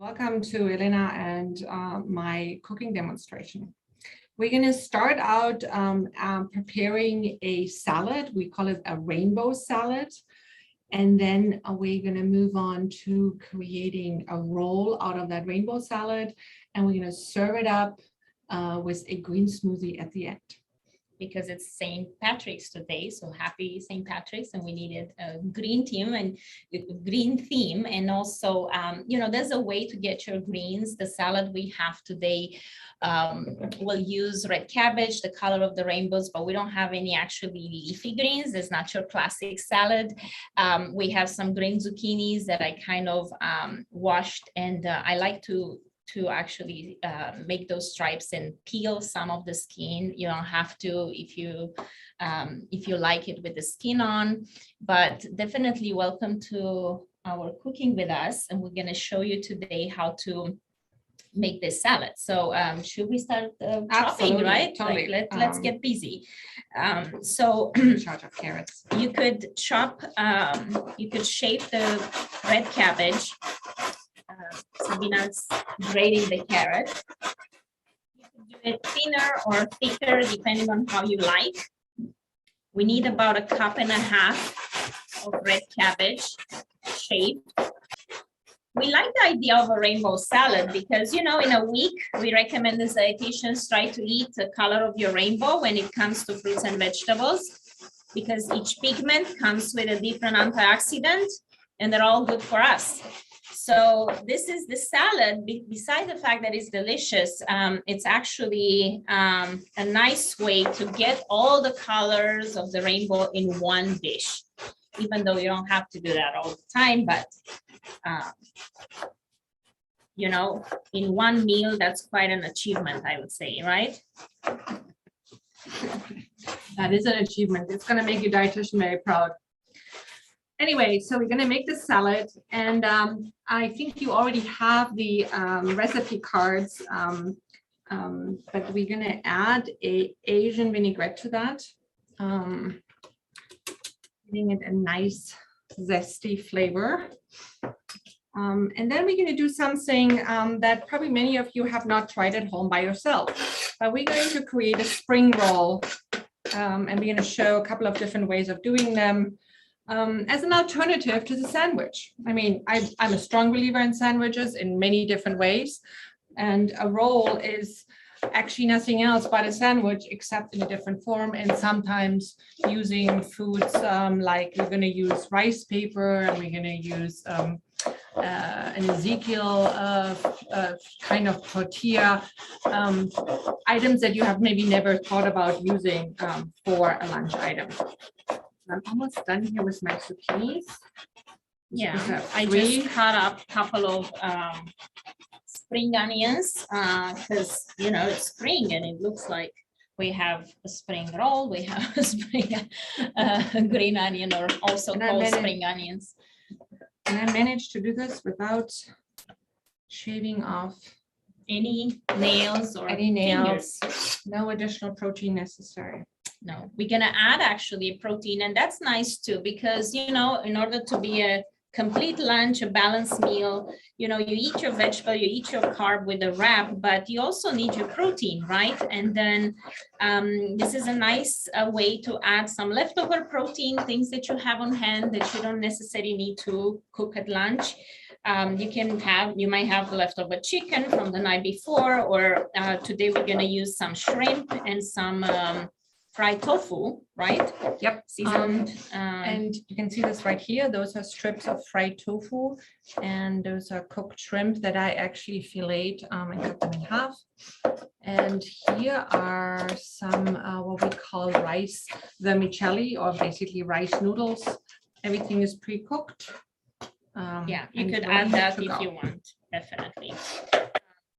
Welcome to Elena and my cooking demonstration. We're going to start out preparing a salad. We call it a rainbow salad. And then we're going to move on to creating a roll out of that rainbow salad. And we're going to serve it up with a green smoothie at the end. Because it's St. Patrick's today, so happy St. Patrick's, and we needed a green theme and also there's a way to get your greens. The salad we have today will use red cabbage, the color of the rainbows, but we don't have any actually leafy greens. It's not your classic salad. We have some green zucchinis that I kind of washed, and I like to actually make those stripes and peel some of the skin. You don't have to if you like it with the skin on, but definitely welcome to our cooking with us. And we're going to show you today how to make this salad. So should we start chopping, right? Totally. Like, let's get busy. So Charge of carrots. You could chop, you could shape the red cabbage. Sabina's grating the carrot. You can do it thinner or thicker depending on how you like. We need about 1.5 cups of red cabbage shaved. We like the idea of a rainbow salad because, in a week, we recommend as dietitians try to eat the color of your rainbow when it comes to fruits and vegetables, because each pigment comes with a different antioxidant and they're all good for us. So this is the salad. Besides the fact that it's delicious, it's actually a nice way to get all the colors of the rainbow in one dish, even though you don't have to do that all the time. But, in one meal, that's quite an achievement, I would say, right? That is an achievement. It's going to make your dietitian very proud. Anyway, so we're going to make the salad, and I think you already have the recipe cards, but we're going to add a Asian vinaigrette to that, giving it a nice zesty flavor. And then we're going to do something that probably many of you have not tried at home by yourself, but we're going to create a spring roll, and we're going to show a couple of different ways of doing them. As an alternative to the sandwich. I mean, I'm a strong believer in sandwiches in many different ways, and a roll is actually nothing else but a sandwich except in a different form, and sometimes using foods like we're going to use rice paper, and we're going to use an Ezekiel kind of tortilla, items that you have maybe never thought about using for a lunch item. I'm almost done here with my zucchinis. Yeah, I just cut up a couple of spring onions because, it's spring and it looks like we have a spring roll, we have a spring green onion, or also called spring onions. And I managed to do this without shaving off any nails or any nails. Fingers. No additional protein necessary. No, we're going to add actually protein, and that's nice too, because, in order to be a complete lunch, a balanced meal, you eat your vegetable, you eat your carb with a wrap, but you also need your protein, right? And then this is a nice way to add some leftover protein, things that you have on hand that you don't necessarily need to cook at lunch. You might have leftover chicken from the night before, or today we're going to use some shrimp and some fried tofu, right? Yep. Seasoned. And you can see this right here. Those are strips of fried tofu, and those are cooked shrimp that I actually filleted and cut them in half. And here are some what we call rice vermicelli, or basically rice noodles. Everything is pre-cooked. Yeah, you could add that if you want, definitely.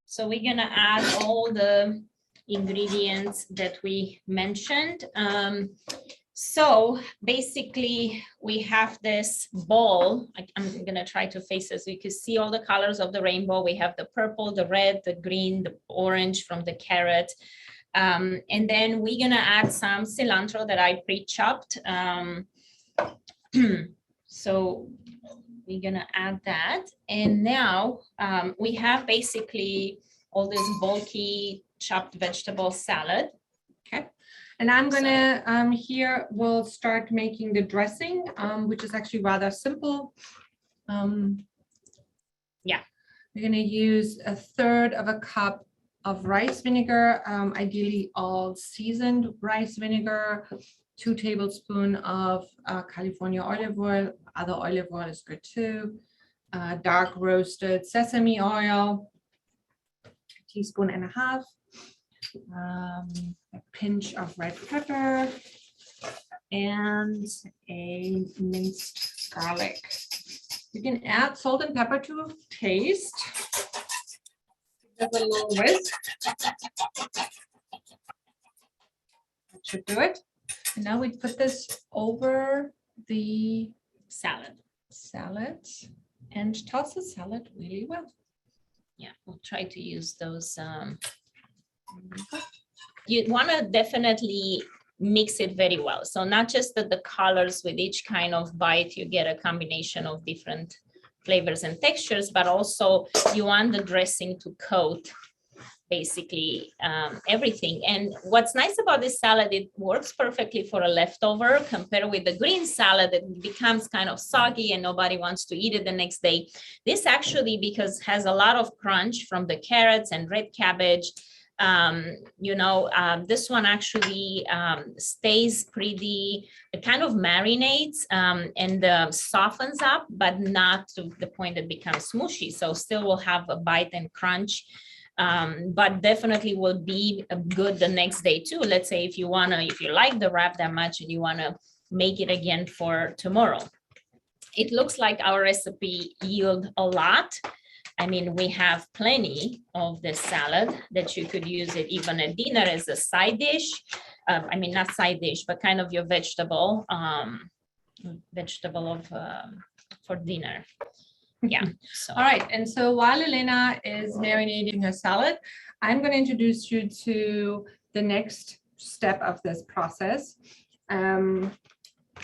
So we're gonna add all the ingredients that we mentioned. So basically we have this bowl. I'm gonna try to face this so you can see all the colors of the rainbow. We have the purple, the red, the green, the orange from the carrot. And then we're gonna add some cilantro that I pre-chopped. So we're gonna add that. And now we have basically all this bulky chopped vegetable salad. Okay. And I'm gonna, here we'll start making the dressing, which is actually rather simple. Yeah. We're gonna use 1/3 of a cup of rice vinegar, ideally all seasoned rice vinegar, 2 tablespoons of California olive oil, other olive oil is good too, dark roasted sesame oil, 1.5 teaspoons, a pinch of red pepper, and a minced garlic. You can add salt and pepper to taste. Give it a little whisk. That should do it. And now we put this over the Salad. salad and toss the salad really well. Yeah, we'll try to use those. You want to definitely mix it very well. So not just the colors with each kind of bite, you get a combination of different flavors and textures, but also you want the dressing to coat basically everything. And what's nice about this salad, it works perfectly for a leftover compared with the green salad that becomes kind of soggy and nobody wants to eat it the next day. This actually, because has a lot of crunch from the carrots and red cabbage, this one actually stays pretty, it kind of marinates and softens up, but not to the point that becomes smooshy. So still will have a bite and crunch, but definitely will be good the next day too. Let's say if you like the wrap that much and you wanna make it again for tomorrow. It looks like our recipe yield a lot. I mean, we have plenty of this salad that you could use it even at dinner as a side dish. Not side dish, but kind of your vegetable for dinner. Yeah. So. All right. And so while Elena is marinating her salad, I'm going to introduce you to the next step of this process.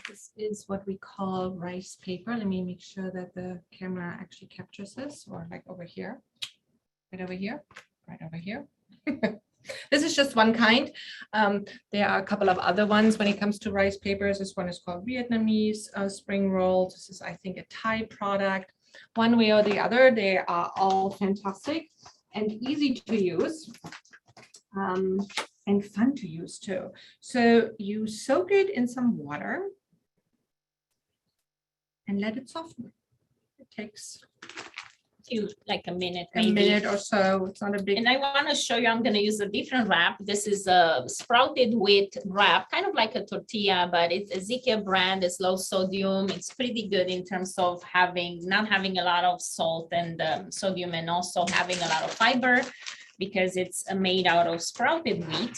This is what we call rice paper. Let me make sure that the camera actually captures this, or like over here, right over here, right over here. This is just one kind. There are a couple of other ones when it comes to rice papers. This one is called Vietnamese spring roll. This is, I think, a Thai product. One way or the other, they are all fantastic and easy to use. And fun to use too. So you soak it in some water and let it soften. It takes like a minute, a minute or so. It's not a big. And I want to show you, I'm going to use a different wrap. This is a sprouted wheat wrap, kind of like a tortilla, but it's a Ezekiel brand. It's low sodium. It's pretty good in terms of not having a lot of salt and sodium, and also having a lot of fiber because it's made out of sprouted wheat.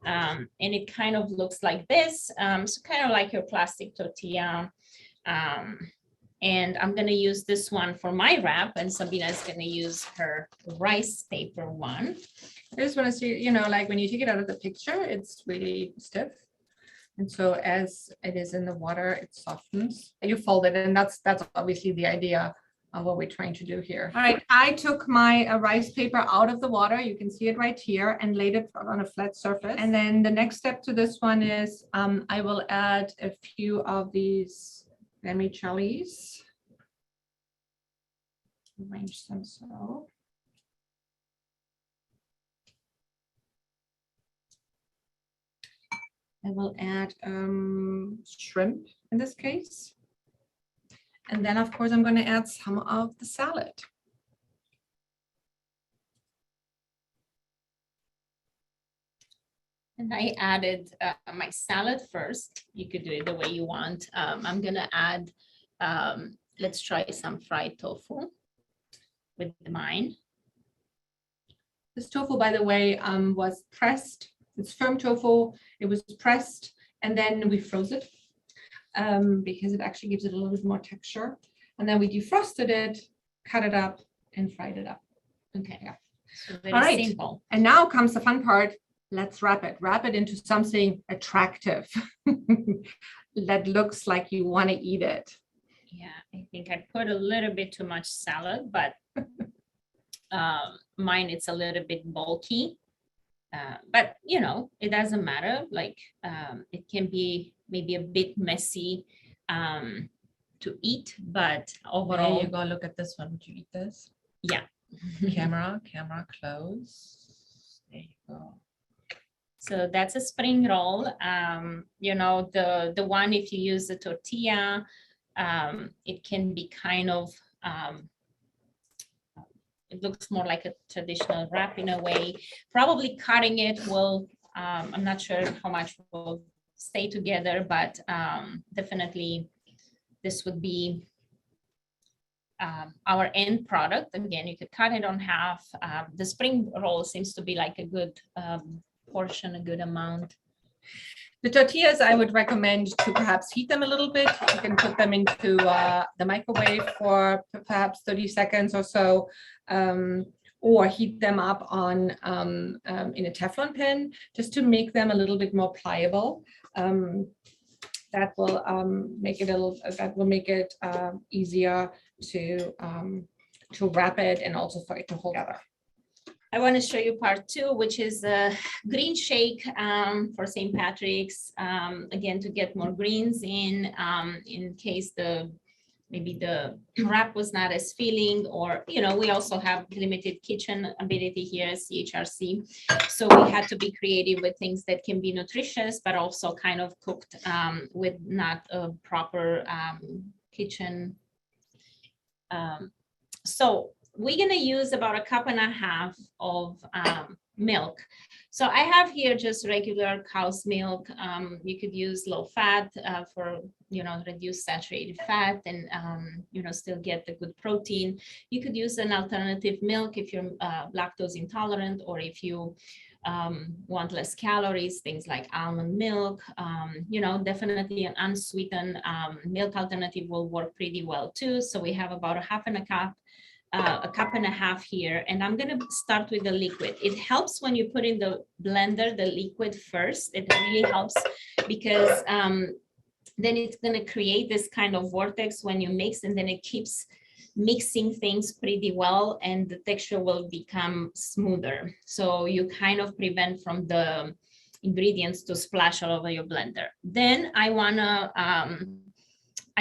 And it kind of looks like this. So kind of like your plastic tortilla. And I'm going to use this one for my wrap, and Sabina is going to use her rice paper one. I just want to see, like when you take it out of the picture, it's really stiff. And so as it is in the water, it softens. You fold it, and that's obviously the idea of what we're trying to do here. All right, I took my rice paper out of the water. You can see it right here, and laid it on a flat surface. And then the next step to this one is I will add a few of these vermicellis. Arrange them so. I will add shrimp in this case. And then, of course, I'm going to add some of the salad. And I added my salad first. You could do it the way you want. I'm going to add, let's try some fried tofu with mine. This tofu, by the way, was pressed. It's firm tofu. It was pressed, and then we froze it because it actually gives it a little bit more texture. And then we defrosted it, cut it up, and fried it up. Okay. Yeah. So very all right. simple. And now comes the fun part. Let's wrap it into something attractive that looks like you want to eat it. Yeah, I think I put a little bit too much salad, but mine it's a little bit bulky. But you know, it doesn't matter. Like it can be maybe a bit messy to eat, but There overall, you go. Look at this one. Would you eat this? yeah. Camera close. There you go. So that's a spring roll. You know, the one if you use the tortilla, it can be kind of it looks more like a traditional wrap in a way. Probably cutting it will, I'm not sure how much will stay together, but definitely this would be our end product. Again, you could cut it on half. The spring roll seems to be like a good portion, a good amount. The tortillas, I would recommend to perhaps heat them a little bit. You can put them into the microwave for perhaps 30 seconds or so, or heat them up on in a Teflon pan just to make them a little bit more pliable. That will make it easier to wrap it and also for it to hold together. I want to show you part 2, which is the green shake for St. Patrick's. Again, to get more greens in case maybe the wrap was not as filling, or, you know, we also have limited kitchen ability here at CHRC. So we had to be creative with things that can be nutritious, but also kind of cooked with not a proper kitchen. So we're going to use about 1.5 cups of milk. So I have here just regular cow's milk. You could use low fat for, you know, reduce saturated fat and, you know, still get the good protein. You could use an alternative milk if you're lactose intolerant, or if you want less calories, things like almond milk. You know, definitely an unsweetened milk alternative will work pretty well too. So we have about 1/2 cup. 1.5 cups here, and I'm going to start with the liquid. It helps when you put in the blender the liquid first. It really helps because then it's going to create this kind of vortex when you mix, and then it keeps mixing things pretty well, and the texture will become smoother. So you kind of prevent from the ingredients to splash all over your blender. Then I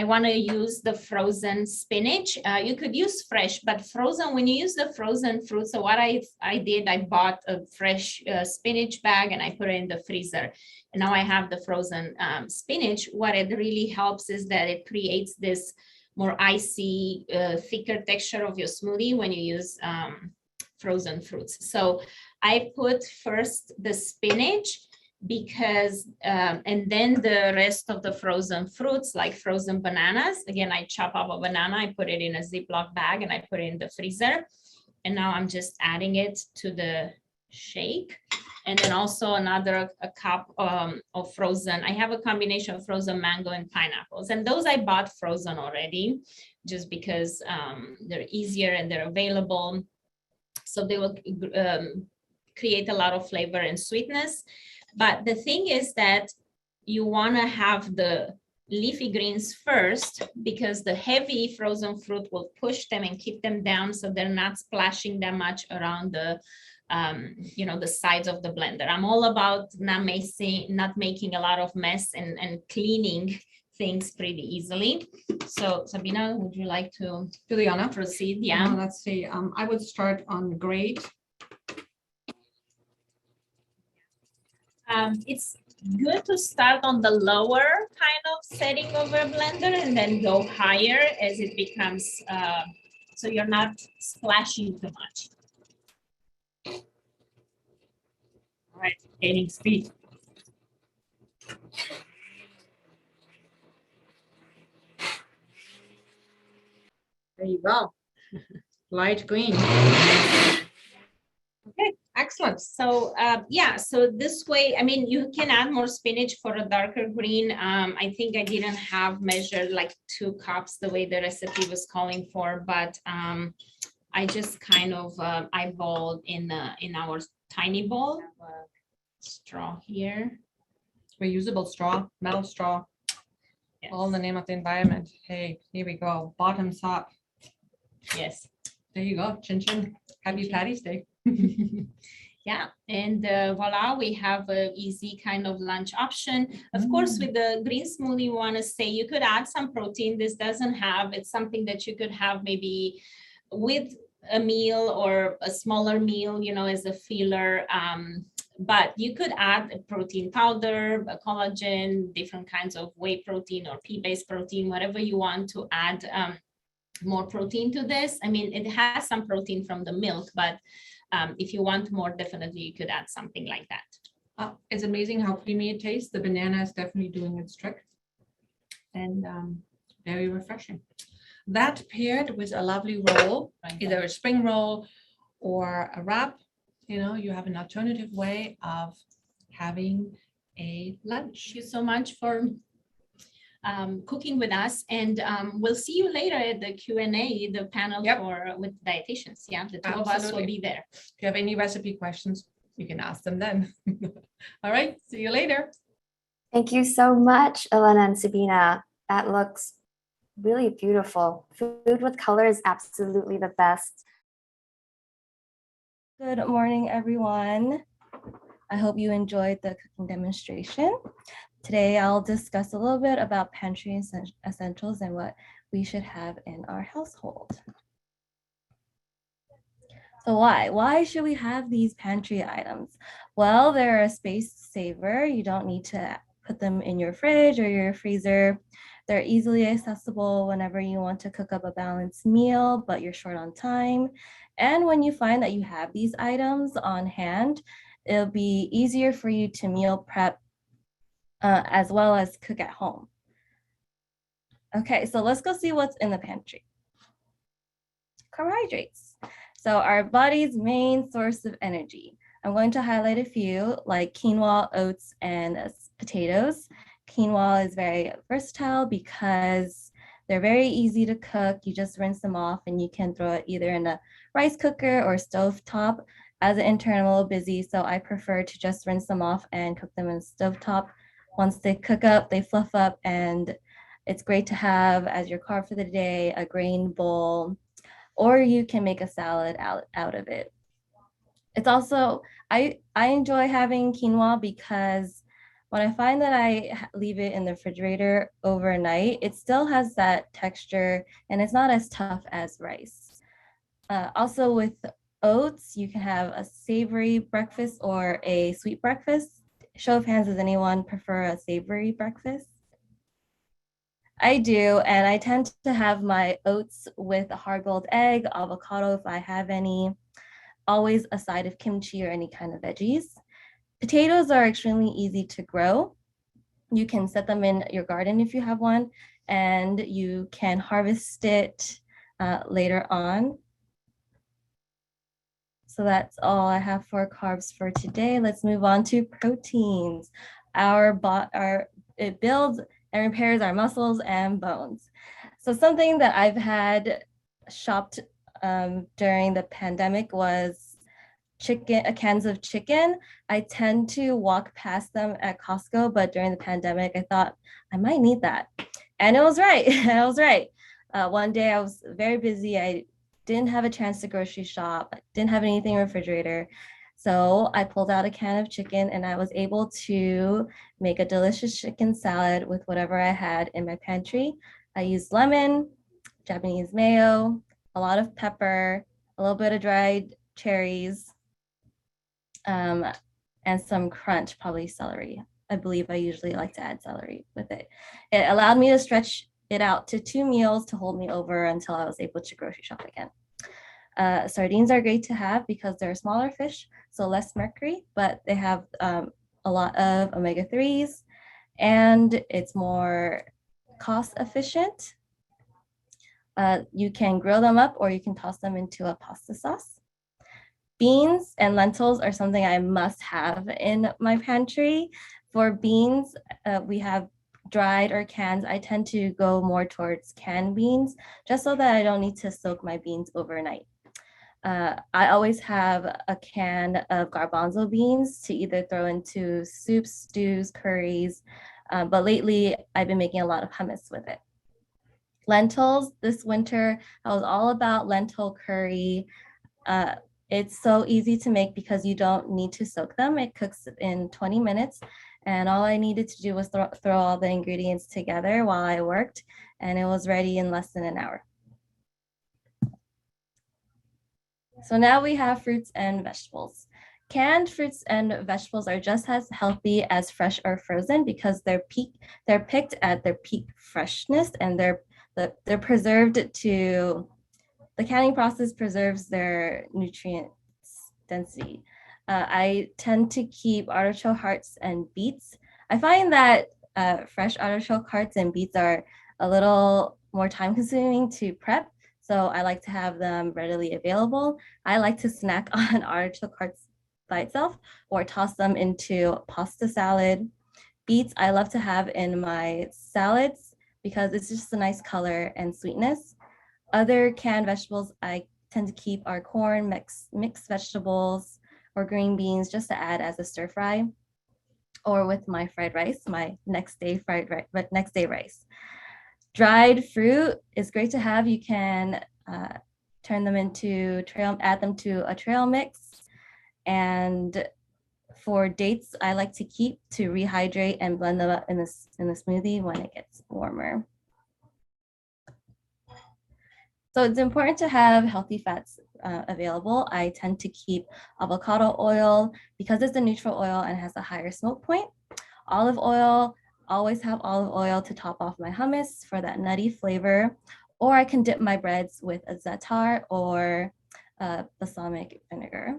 want to use the frozen spinach. You could use fresh, but frozen, when you use the frozen fruit, so what I did, I bought a fresh spinach bag and I put it in the freezer. And now I have the frozen spinach. What it really helps is that it creates this more icy, thicker texture of your smoothie when you use frozen fruits. So I put first the spinach, because and then the rest of the frozen fruits, like frozen bananas. Again, I chop up a banana, I put it in a Ziploc bag, and I put it in the freezer. And now I'm just adding it to the shake. And then also a cup of frozen. I have a combination of frozen mango and pineapples, and those I bought frozen already, just because they're easier and they're available. So they will create a lot of flavor and sweetness. But the thing is that you want to have the leafy greens first, because the heavy frozen fruit will push them and keep them down, so they're not splashing that much around the you know, the sides of the blender. I'm all about not making a lot of mess and cleaning things pretty easily. So Sabina, would you like to Juliana, proceed? Yeah. let's see. I would start on grate. It's good to start on the lower kind of setting of a blender and then go higher as it becomes, so you're not splashing too much. All right, gaining speed. There you go. Light green. Okay, excellent. So yeah, so this way, I mean, you can add more spinach for a darker green. I think I didn't have measured like 2 cups the way the recipe was calling for, but I just kind of eyeballed in our tiny bowl. Straw here. Reusable straw, metal straw. all in the name of the environment. Hey, here we go. Bottoms up. Yes. There you go. Chin chin. Happy Chin chin. Patty's Day. Yeah, and voila, we have a easy kind of lunch option. Of course, with the green smoothie, you want to say you could add some protein. This doesn't have, it's something that you could have maybe with a meal or a smaller meal, you know, as a filler. But you could add a protein powder, a collagen, different kinds of whey protein or pea-based protein, whatever you want to add more protein to this. I mean, it has some protein from the milk, but if you want more, definitely you could add something like that. It's amazing how creamy it tastes. The banana is definitely doing its trick. And very refreshing. That paired with a lovely roll, either a spring roll or a wrap, you know, you have an alternative way of having a lunch. Thank you so much for cooking with us, and we'll see you later at the Q&A, the panel for with dietitians. Yeah, the two of us will be there. If you have any recipe questions, you can ask them then. All right, see you later. Thank you so much, Elena and Sabina. That looks really beautiful. Food with color is absolutely the best. Good morning, everyone. I hope you enjoyed the cooking demonstration. Today, I'll discuss a little bit about pantry essentials and what we should have in our household. So why should we have these pantry items? Well, they're a space saver. You don't need to put them in your fridge or your freezer. They're easily accessible whenever you want to cook up a balanced meal, but you're short on time. And when you find that you have these items on hand, it'll be easier for you to meal prep as well as cook at home. Okay, so let's go see what's in the pantry. Carbohydrates. So our body's main source of energy. I'm going to highlight a few like quinoa, oats, and potatoes. Quinoa is very versatile because they're very easy to cook. You just rinse them off and you can throw it either in a rice cooker or stove top. As an intern, I'm a little busy, so I prefer to just rinse them off and cook them in stove top. Once they cook up, they fluff up, and it's great to have as your carb for the day, a grain bowl, or you can make a salad out of it. It's also, I enjoy having quinoa because when I find that I leave it in the refrigerator overnight, it still has that texture and it's not as tough as rice. Also with oats, you can have a savory breakfast or a sweet breakfast. Show of hands, does anyone prefer a savory breakfast? I do, and I tend to have my oats with a hard-boiled egg, avocado if I have any, always a side of kimchi or any kind of veggies. Potatoes are extremely easy to grow. You can set them in your garden if you have one, and you can harvest it later on. So that's all I have for carbs for today. Let's move on to proteins. It builds and repairs our muscles and bones. So something that I've had shopped during the pandemic was cans of chicken. I tend to walk past them at Costco, but during the pandemic, I thought I might need that. And it was right, I was right. One day I was very busy. I didn't have a chance to grocery shop, didn't have anything in the refrigerator. So I pulled out a can of chicken and I was able to make a delicious chicken salad with whatever I had in my pantry. I used lemon, Japanese mayo, a lot of pepper, a little bit of dried cherries, and some crunch, probably celery. I believe I usually like to add celery with it. It allowed me to stretch it out to 2 meals to hold me over until I was able to grocery shop again. Sardines are great to have because they're a smaller fish, so less mercury, but they have a lot of omega-3s and it's more cost efficient. You can grill them up or you can toss them into a pasta sauce. Beans and lentils are something I must have in my pantry. For beans, we have dried or cans. I tend to go more towards canned beans just so that I don't need to soak my beans overnight. I always have a can of garbanzo beans to either throw into soups, stews, curries, But lately, I've been making a lot of hummus with it. Lentils this winter, I was all about lentil curry. It's so easy to make because you don't need to soak them. It cooks in 20 minutes. And all I needed to do was throw all the ingredients together while I worked, and it was ready in less than an hour. So now we have fruits and vegetables. Canned fruits and vegetables are just as healthy as fresh or frozen because they're picked at their peak freshness, and they're preserved to, the canning process preserves their nutrient density. I tend to keep artichoke hearts and beets. I find that fresh artichoke hearts and beets are a little more time consuming to prep, so I like to have them readily available. I like to snack on artichoke hearts by itself or toss them into pasta salad. Beets I love to have in my salads because it's just a nice color and sweetness. Other canned vegetables I tend to keep are corn, mixed vegetables, or green beans just to add as a stir fry, or with my fried rice, my next day rice. Dried fruit is great to have. You can turn them into add them to a trail mix. And for dates, I like to keep to rehydrate and blend them up in the smoothie when it gets warmer. So it's important to have healthy fats available. I tend to keep avocado oil because it's a neutral oil and has a higher smoke point. Olive oil, always have olive oil to top off my hummus for that nutty flavor. Or I can dip my breads with a za'atar or balsamic vinegar.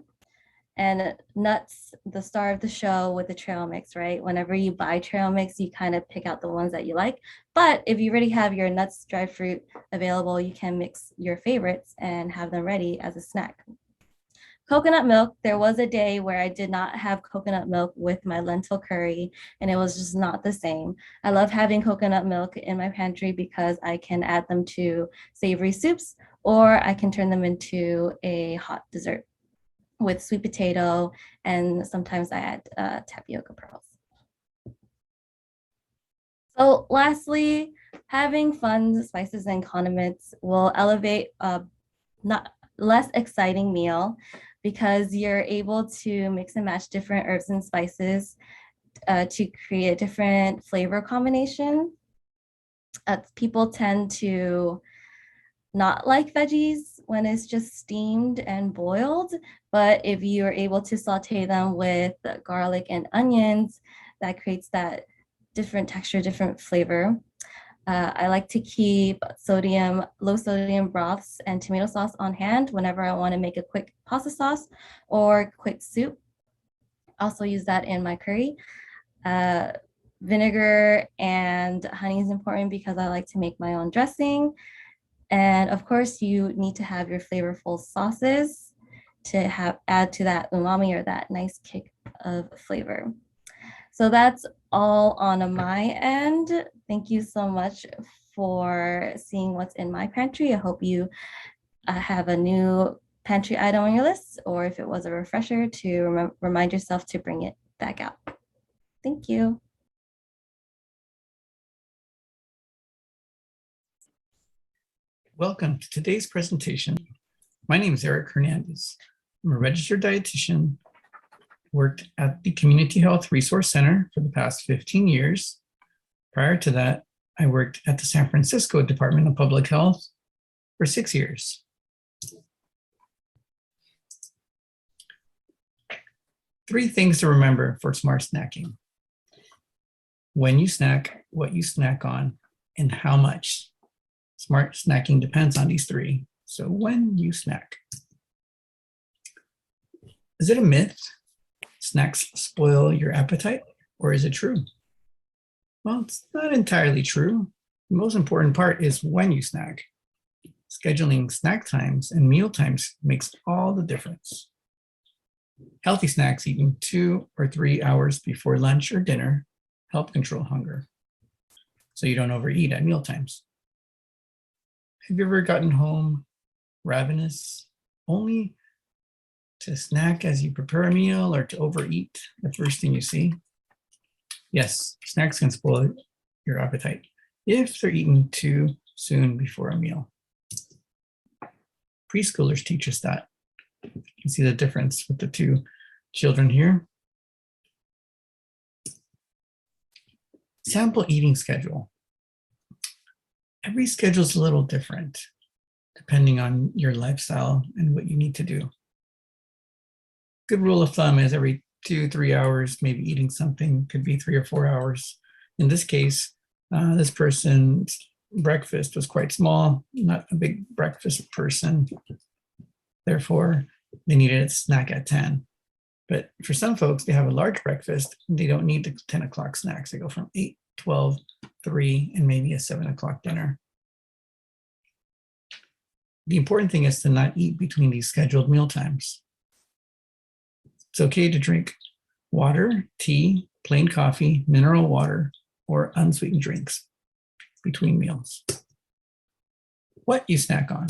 And nuts, the star of the show with the trail mix, right? Whenever you buy trail mix, you kind of pick out the ones that you like. But if you already have your nuts, dried fruit available, you can mix your favorites and have them ready as a snack. Coconut milk, there was a day where I did not have coconut milk with my lentil curry, and it was just not the same. I love having coconut milk in my pantry because I can add them to savory soups, or I can turn them into a hot dessert with sweet potato, and sometimes I add tapioca pearls. So lastly, having fun spices and condiments will elevate a not less exciting meal because you're able to mix and match different herbs and spices to create a different flavor combination. People tend to not like veggies when it's just steamed and boiled, but if you're able to saute them with garlic and onions, that creates that different texture, different flavor. I like to keep low sodium broths and tomato sauce on hand whenever I want to make a quick pasta sauce or quick soup. Also use that in my curry. Vinegar and honey is important because I like to make my own dressing. And of course, you need to have your flavorful sauces to add to that umami or that nice kick of flavor. So that's all on my end. Thank you so much for seeing what's in my pantry. I hope you have a new pantry item on your list, or if it was a refresher, to remind yourself to bring it back out. Thank you. Welcome to today's presentation. My name is Eric Hernandez. I'm a registered dietitian, worked at the Community Health Resource Center for the past 15 years. Prior to that, I worked at the San Francisco Department of Public Health for 6 years. Three things to remember for smart snacking: when you snack, what you snack on, and how much. Smart snacking depends on these three. So when you snack. Is it a myth? Snacks spoil your appetite, or is it true? Well, it's not entirely true. The most important part is when you snack. Scheduling snack times and meal times makes all the difference. Healthy snacks eaten 2 or 3 hours before lunch or dinner help control hunger, so you don't overeat at meal times. Have you ever gotten home ravenous only to snack as you prepare a meal or to overeat the first thing you see? Yes, snacks can spoil your appetite if they're eaten too soon before a meal. Preschoolers teach us that. You can see the difference with the two children here. Sample eating schedule. Every schedule is a little different depending on your lifestyle and what you need to do. Good rule of thumb is every 2-3 hours, maybe eating something, could be 3 or 4 hours. In this case, this person's breakfast was quite small, not a big breakfast person. Therefore, they needed a snack at 10. But for some folks, they have a large breakfast. They don't need the 10 o'clock snacks. They go from 8, 12, 3, and maybe a 7 o'clock dinner. The important thing is to not eat between these scheduled meal times. It's okay to drink water, tea, plain coffee, mineral water, or unsweetened drinks between meals. What you snack on.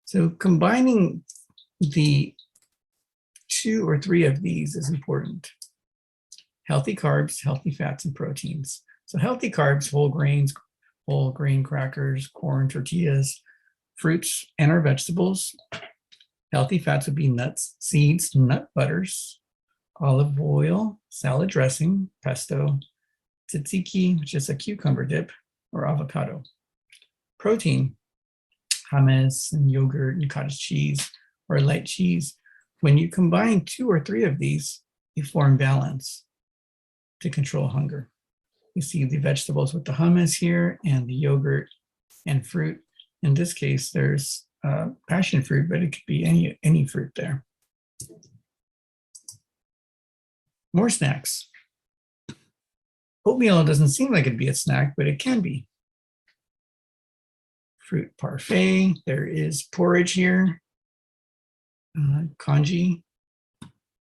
So combining the 2 or 3 of these is important. Healthy carbs, healthy fats, and proteins. So healthy carbs, whole grains, whole grain crackers, corn, tortillas, fruits, and our vegetables. Healthy fats would be nuts, seeds, nut butters, olive oil, salad dressing, pesto, tzatziki, which is a cucumber dip, or avocado. Protein, hummus and yogurt and cottage cheese or light cheese. When you combine 2 or 3 of these, you form balance to control hunger. You see the vegetables with the hummus here and the yogurt and fruit. In this case, there's passion fruit, but it could be any fruit there. More snacks. Oatmeal doesn't seem like it'd be a snack, but it can be. Fruit parfait. There is porridge here. Congee.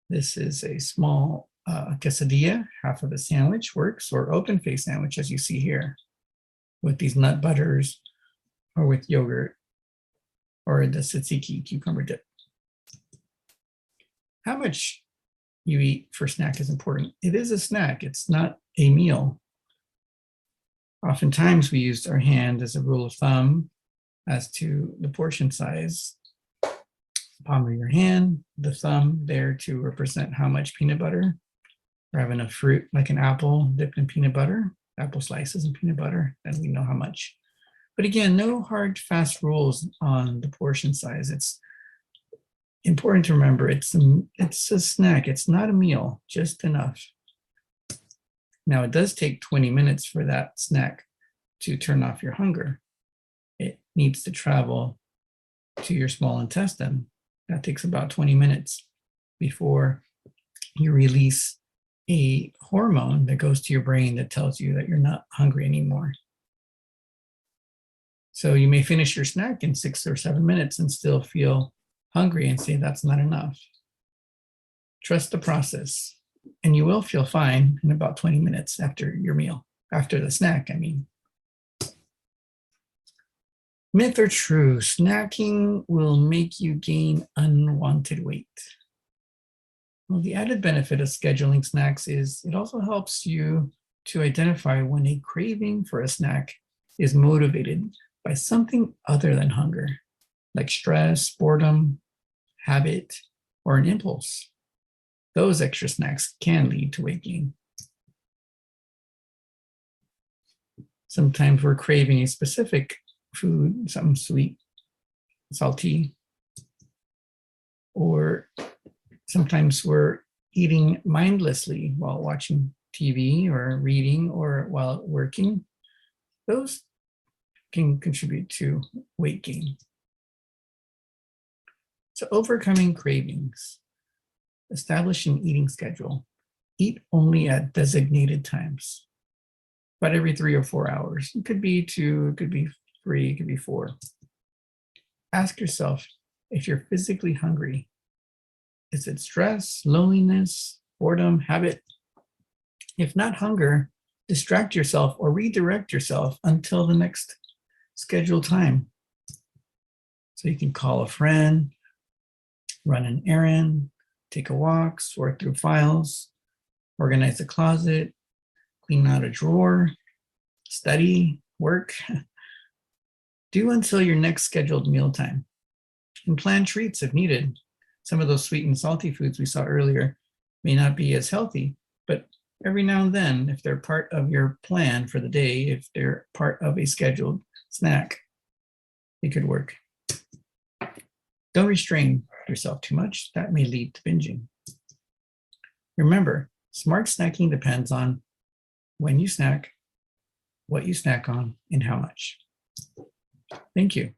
This is a small quesadilla, half of a sandwich works, or open face sandwich, as you see here, with these nut butters or with yogurt or the tzatziki cucumber dip. How much you eat for snack is important. It is a snack, it's not a meal. Oftentimes we use our hand as a rule of thumb as to the portion size. Palm of your hand, the thumb there to represent how much peanut butter, or have enough fruit like an apple dipped in peanut butter, apple slices and peanut butter, then we know how much. But again, no hard, fast rules on the portion size. It's important to remember it's a snack. It's not a meal, just enough. Now, it does take 20 minutes for that snack to turn off your hunger. It needs to travel to your small intestine. That takes about 20 minutes before you release a hormone that goes to your brain that tells you that you're not hungry anymore. So you may finish your snack in 6 or 7 minutes and still feel hungry and say that's not enough. Trust the process, and you will feel fine in about 20 minutes after your meal, after the snack, I mean. Myth or true, snacking will make you gain unwanted weight. Well, the added benefit of scheduling snacks is it also helps you to identify when a craving for a snack is motivated by something other than hunger, like stress, boredom, habit, or an impulse. Those extra snacks can lead to weight gain. Sometimes we're craving a specific food, something sweet, salty, or sometimes we're eating mindlessly while watching TV or reading or while working. Those can contribute to weight gain. So overcoming cravings, establish an eating schedule. Eat only at designated times, about every 3 or 4 hours. It could be 2, it could be 3, it could be 4. Ask yourself if you're physically hungry. Is it stress, loneliness, boredom, habit? If not hunger, distract yourself or redirect yourself until the next scheduled time. So you can call a friend, run an errand, take a walk, sort through files, organize the closet, clean out a drawer, study, work. Do until your next scheduled mealtime. And plan treats if needed. Some of those sweet and salty foods we saw earlier may not be as healthy, but every now and then, if they're part of your plan for the day, if they're part of a scheduled snack, it could work. Don't restrain yourself too much. That may lead to binging. Remember, smart snacking depends on when you snack, what you snack on, and how much. Thank you.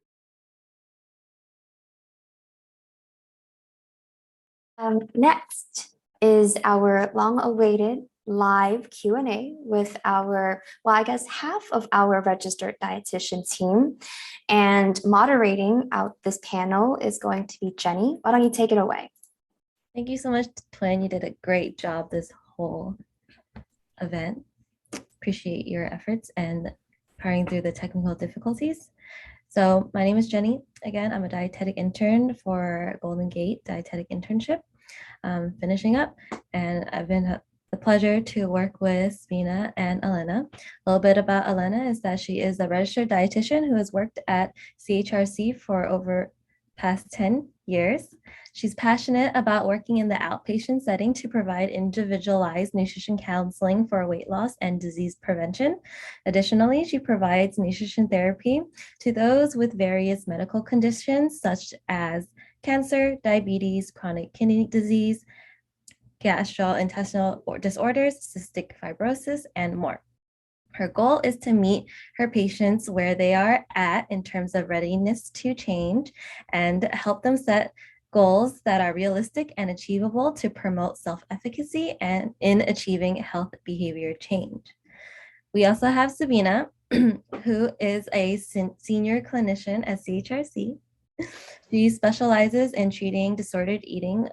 Next is our long-awaited live Q&A with our, well, I guess half of our registered dietitian team. And moderating out this panel is going to be Jenny. Why don't you take it away? Thank you so much, Twin. You did a great job this whole event. Appreciate your efforts and powering through the technical difficulties. So my name is Jenny. Again, I'm a dietetic intern for Golden Gate Dietetic Internship. Finishing up, and I've been the pleasure to work with Sabina and Elena. A little bit about Elena is that she is a registered dietitian who has worked at CHRC for over past 10 years. She's passionate about working in the outpatient setting to provide individualized nutrition counseling for weight loss and disease prevention. Additionally, she provides nutrition therapy to those with various medical conditions such as cancer, diabetes, chronic kidney disease, gastrointestinal disorders, cystic fibrosis, and more. Her goal is to meet her patients where they are at in terms of readiness to change and help them set goals that are realistic and achievable to promote self-efficacy and in achieving health behavior change. We also have Sabina, who is a senior clinician at CHRC. She specializes in treating disordered eating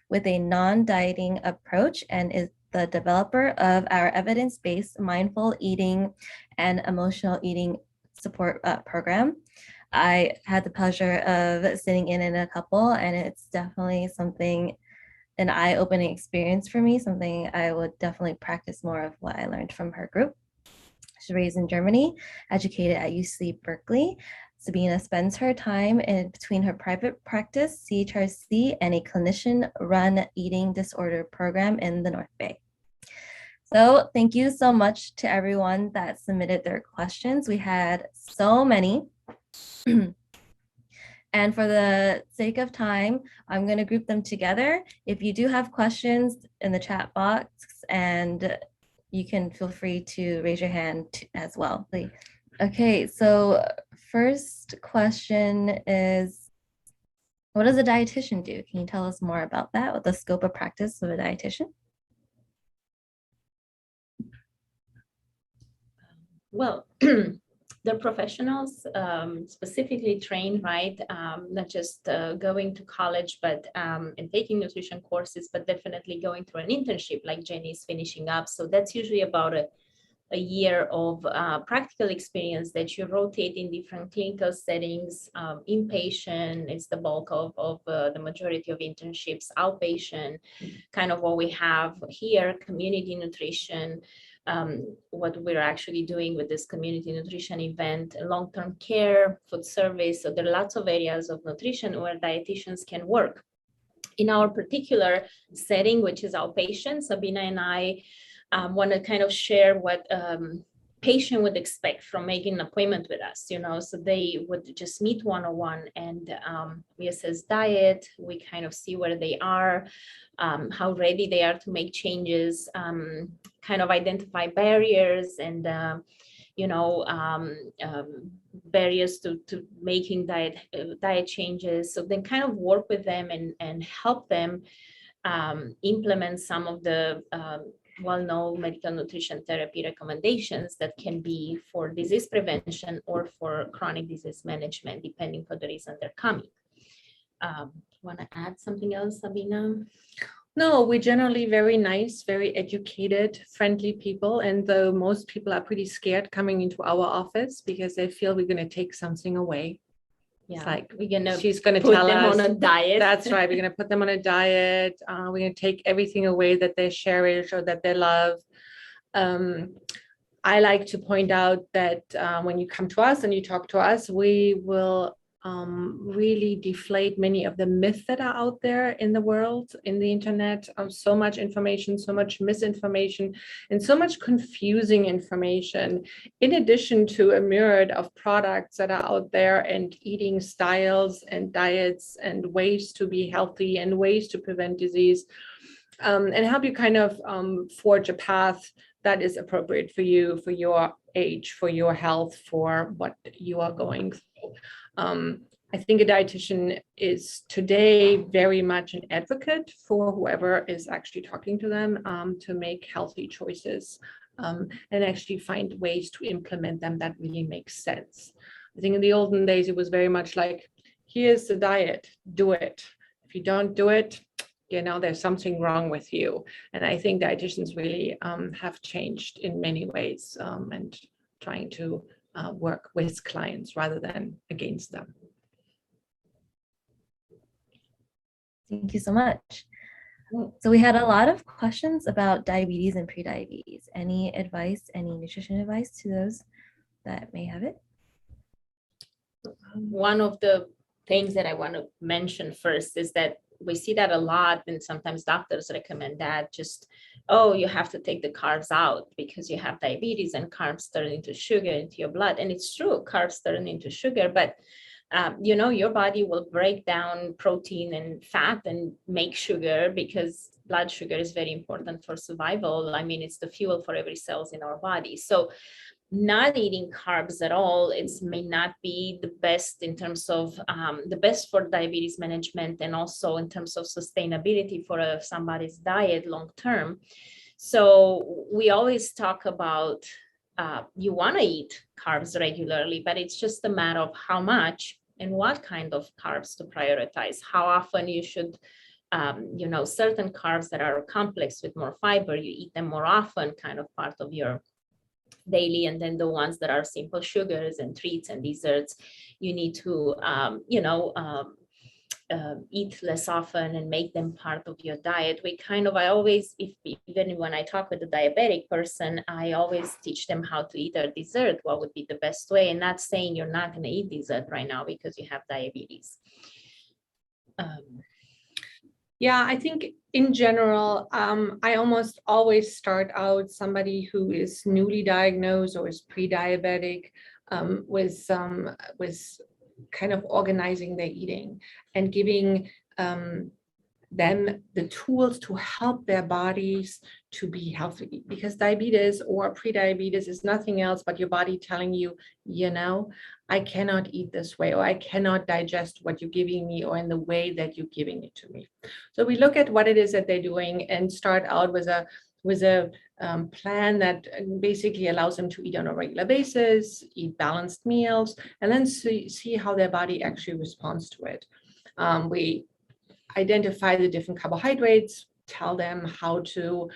with a non-dieting approach and is the developer of our evidence-based mindful eating and emotional eating support program. I had the pleasure of sitting in a couple, and it's definitely an eye-opening experience for me, something I would definitely practice more of what I learned from her group. She's raised in Germany, educated at UC Berkeley. Sabina spends her time in between her private practice, CHRC, and a clinician-run eating disorder program in the North Bay. So thank you so much to everyone that submitted their questions. We had so many. And for the sake of time, I'm going to group them together. If you do have questions in the chat box, and you can feel free to raise your hand as well, please. Okay, so first question is, what does a dietitian do? Can you tell us more about that? What the scope of practice of a dietitian? Well, the professionals specifically trained, right? Not just going to college, but and taking nutrition courses, but definitely going through an internship like Jenny's finishing up. So that's usually about a year of practical experience that you rotate in different clinical settings. Inpatient is the bulk of the majority of internships. Outpatient, kind of what we have here, community nutrition, what we're actually doing with this community nutrition event, long-term care, food service. So there are lots of areas of nutrition where dietitians can work. In our particular setting, which is outpatient, Sabina and I want to kind of share what patient would expect from making an appointment with us, so they would just meet one-on-one, and we assess diet, we kind of see where they are, how ready they are to make changes, kind of identify barriers and barriers to making diet changes. So then kind of work with them and help them implement some of the well-known medical nutrition therapy recommendations that can be for disease prevention or for chronic disease management, depending for the reason they're coming. Want to add something else, Sabina? No, we're generally very nice, very educated, friendly people. And though most people are pretty scared coming into our office because they feel we're going to take something away. It's Yeah, like, we're gonna she's gonna put tell them us. on a diet. That's right. We're gonna put them on a diet. We're gonna take everything away that they cherish or that they love. I like to point out that when you come to us and you talk to us, we will really deflate many of the myths that are out there in the world, in the internet. So much information, so much misinformation, and so much confusing information, in addition to a myriad of products that are out there and eating styles and diets and ways to be healthy and ways to prevent disease, and help you kind of forge a path that is appropriate for you, for your age, for your health, for what you are going through. I think a dietitian is today very much an advocate for whoever is actually talking to them to make healthy choices and actually find ways to implement them that really make sense. I think in the olden days, it was very much like, here's the diet, do it. If you don't do it, there's something wrong with you. And I think dietitians really have changed in many ways and trying to work with clients rather than against them. Thank you so much. So we had a lot of questions about diabetes and prediabetes. Any advice, any nutrition advice to those that may have it? One of the things that I want to mention first is that we see that a lot, and sometimes doctors recommend that just, oh, you have to take the carbs out because you have diabetes and carbs turn into sugar into your blood. And it's true, carbs turn into sugar, but your body will break down protein and fat and make sugar because blood sugar is very important for survival. I mean, it's the fuel for every cells in our body. So not eating carbs at all, it may not be the best in terms of the best for diabetes management and also in terms of sustainability for somebody's diet long term. So we always talk about you want to eat carbs regularly, but it's just a matter of how much and what kind of carbs to prioritize, how often you should, certain carbs that are complex with more fiber, you eat them more often, kind of part of your daily, and then the ones that are simple sugars and treats and desserts, you need to, eat less often and make them part of your diet. I always, even when I talk with a diabetic person, I always teach them how to eat their dessert, what would be the best way, and not saying you're not going to eat dessert right now because you have diabetes. Yeah, I think in general, I almost always start out somebody who is newly diagnosed or is pre-diabetic with kind of organizing their eating and giving them the tools to help their bodies to be healthy, because diabetes or pre-diabetes is nothing else but your body telling you, I cannot eat this way, or I cannot digest what you're giving me, or in the way that you're giving it to me. So we look at what it is that they're doing and start out with a plan that basically allows them to eat on a regular basis, eat balanced meals, and then see how their body actually responds to it. We identify the different carbohydrates, tell them how to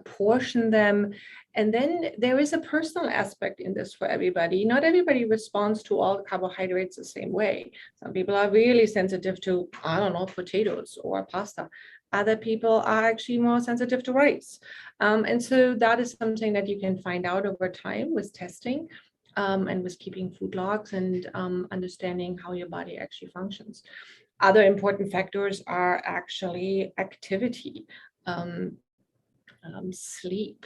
portion them. And then there is a personal aspect in this for everybody. Not everybody responds to all carbohydrates the same way. Some people are really sensitive to, potatoes or pasta. Other people are actually more sensitive to rice. And so that is something that you can find out over time with testing and with keeping food logs and understanding how your body actually functions. Other important factors are actually activity, sleep,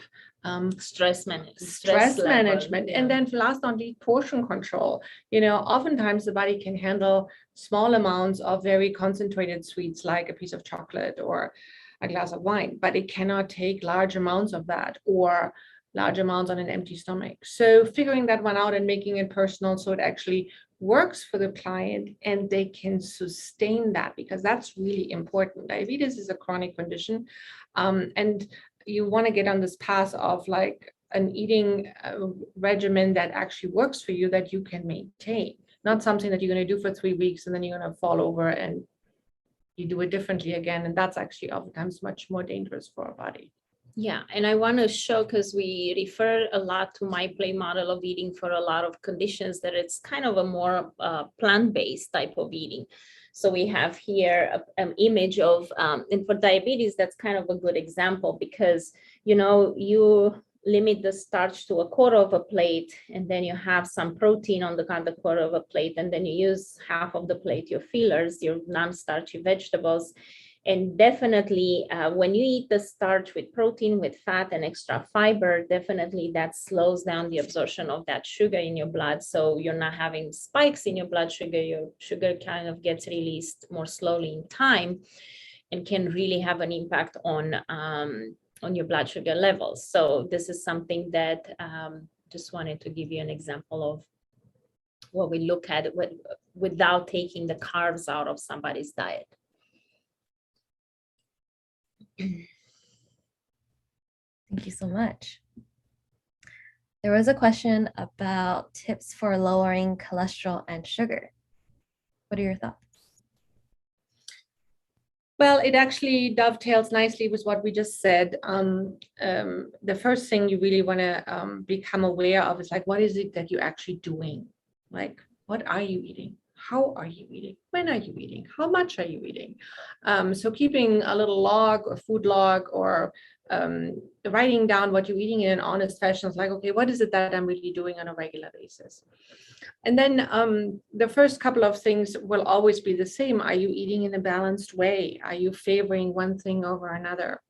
Stress management. stress management, and then last not least, portion control. Oftentimes the body can handle small amounts of very concentrated sweets like a piece of chocolate or a glass of wine, but it cannot take large amounts of that or large amounts on an empty stomach. So figuring that one out and making it personal so it actually works for the client and they can sustain that, because that's really important. Diabetes is a chronic condition, and you want to get on this path of like an eating regimen that actually works for you, that you can maintain, not something that you're going to do for 3 weeks and then you're going to fall over and you do it differently again. And that's actually oftentimes much more dangerous for our body. Yeah, and I want to show, because we refer a lot to my play model of eating for a lot of conditions, that it's kind of a more plant-based type of eating. So we have here an image of, and for diabetes, that's kind of a good example, because, you know, you limit the starch to a quarter of a plate, and then you have some protein on the quarter of a plate, and then you use half of the plate, your fillers, your non-starchy vegetables. And definitely when you eat the starch with protein, with fat and extra fiber, definitely that slows down the absorption of that sugar in your blood. So you're not having spikes in your blood sugar. Your sugar kind of gets released more slowly in time and can really have an impact on your blood sugar levels. So this is something that just wanted to give you an example of what we look at without taking the carbs out of somebody's diet. Thank you so much. There was a question about tips for lowering cholesterol and sugar. What are your thoughts? Well, it actually dovetails nicely with what we just said. The first thing you really want to become aware of is like, what is it that you're actually doing? Like, what are you eating? How are you eating? When are you eating? How much are you eating? So keeping a little log or food log, or writing down what you're eating in an honest fashion is like, okay, what is it that I'm really doing on a regular basis? And then the first couple of things will always be the same. Are you eating in a balanced way? Are you favoring one thing over another?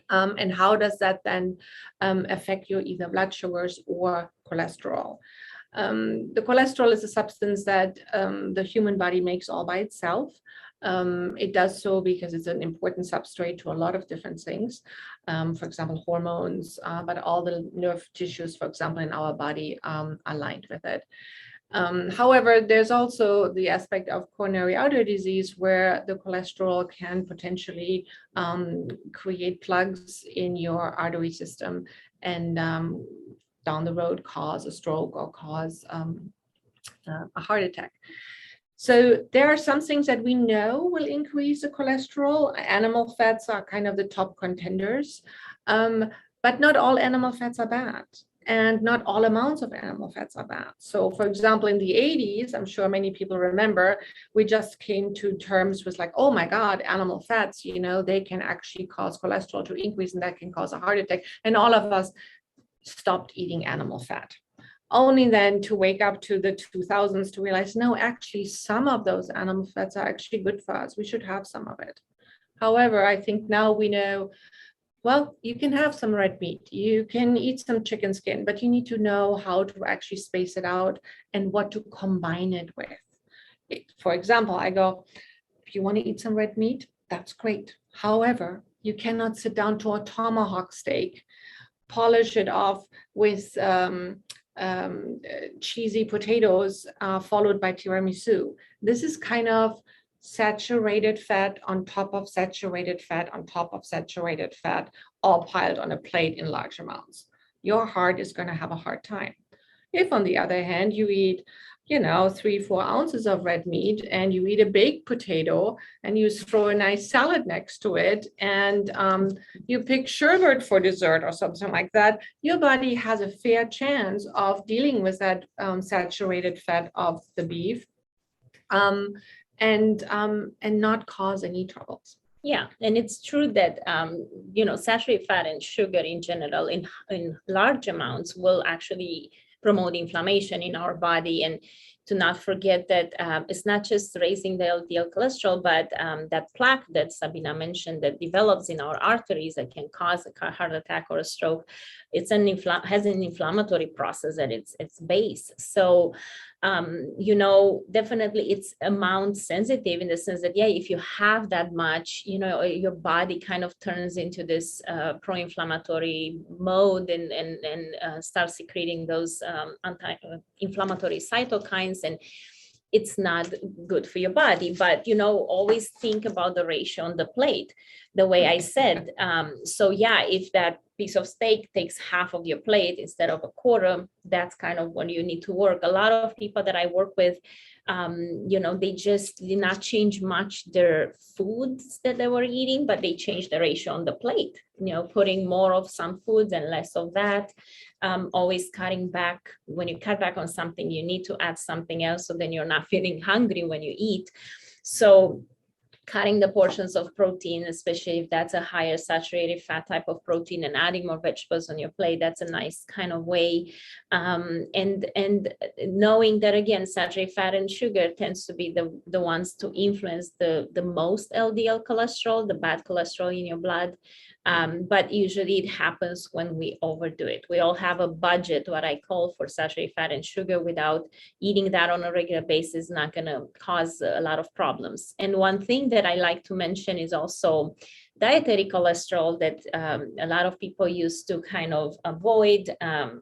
And how does that then affect your either blood sugars or cholesterol? The cholesterol is a substance that the human body makes all by itself. It does so because it's an important substrate to a lot of different things. For example, hormones, but all the nerve tissues, for example, in our body are aligned with it. However, there's also the aspect of coronary artery disease, where the cholesterol can potentially create plugs in your artery system, and down the road cause a stroke or cause a heart attack. So there are some things that we know will increase the cholesterol. Animal fats are kind of the top contenders, but not all animal fats are bad. And not all amounts of animal fats are bad. So for example, in the 80s, I'm sure many people remember, we just came to terms with like, oh my God, animal fats, you know, they can actually cause cholesterol to increase, and that can cause a heart attack. And all of us stopped eating animal fat. Only then to wake up to the 2000s to realize, no, actually some of those animal fats are actually good for us. We should have some of it. However, I think now we know, well, you can have some red meat, you can eat some chicken skin, but you need to know how to actually space it out and what to combine it with. For example, I go, if you want to eat some red meat, that's great. However, you cannot sit down to a tomahawk steak, polish it off with cheesy potatoes, followed by tiramisu. This is kind of saturated fat on top of saturated fat on top of saturated fat, all piled on a plate in large amounts. Your heart is going to have a hard time. If, on the other hand, you eat, 3-4 ounces of red meat, and you eat a baked potato, and you throw a nice salad next to it, and you pick sherbet for dessert or something like that, your body has a fair chance of dealing with that saturated fat of the beef, and not cause any troubles. Yeah, and it's true that saturated fat and sugar in general in large amounts will actually promote inflammation in our body. And to not forget that it's not just raising the LDL cholesterol, but that plaque that Sabina mentioned that develops in our arteries that can cause a heart attack or a stroke. It's has an inflammatory process at its base. So definitely it's amount sensitive in the sense that, yeah, if you have that much, your body kind of turns into this pro-inflammatory mode and starts secreting those anti-inflammatory cytokines, and it's not good for your body. But always think about the ratio on the plate. the way I said. So yeah, if that piece of steak takes half of your plate instead of a quarter, that's kind of when you need to work. A lot of people that I work with, they just did not change much their foods that they were eating, but they changed the ratio on the plate, putting more of some foods and less of that. Always cutting back. When you cut back on something, you need to add something else, so then you're not feeling hungry when you eat. So cutting the portions of protein, especially if that's a higher saturated fat type of protein, and adding more vegetables on your plate, that's a nice kind of way. And knowing that, again, saturated fat and sugar tends to be the ones to influence the most LDL cholesterol, the bad cholesterol in your blood. But usually it happens when we overdo it. We all have a budget, what I call, for saturated fat and sugar. Without eating that on a regular basis, not going to cause a lot of problems. And one thing that I like to mention is also dietary cholesterol that a lot of people used to kind of avoid,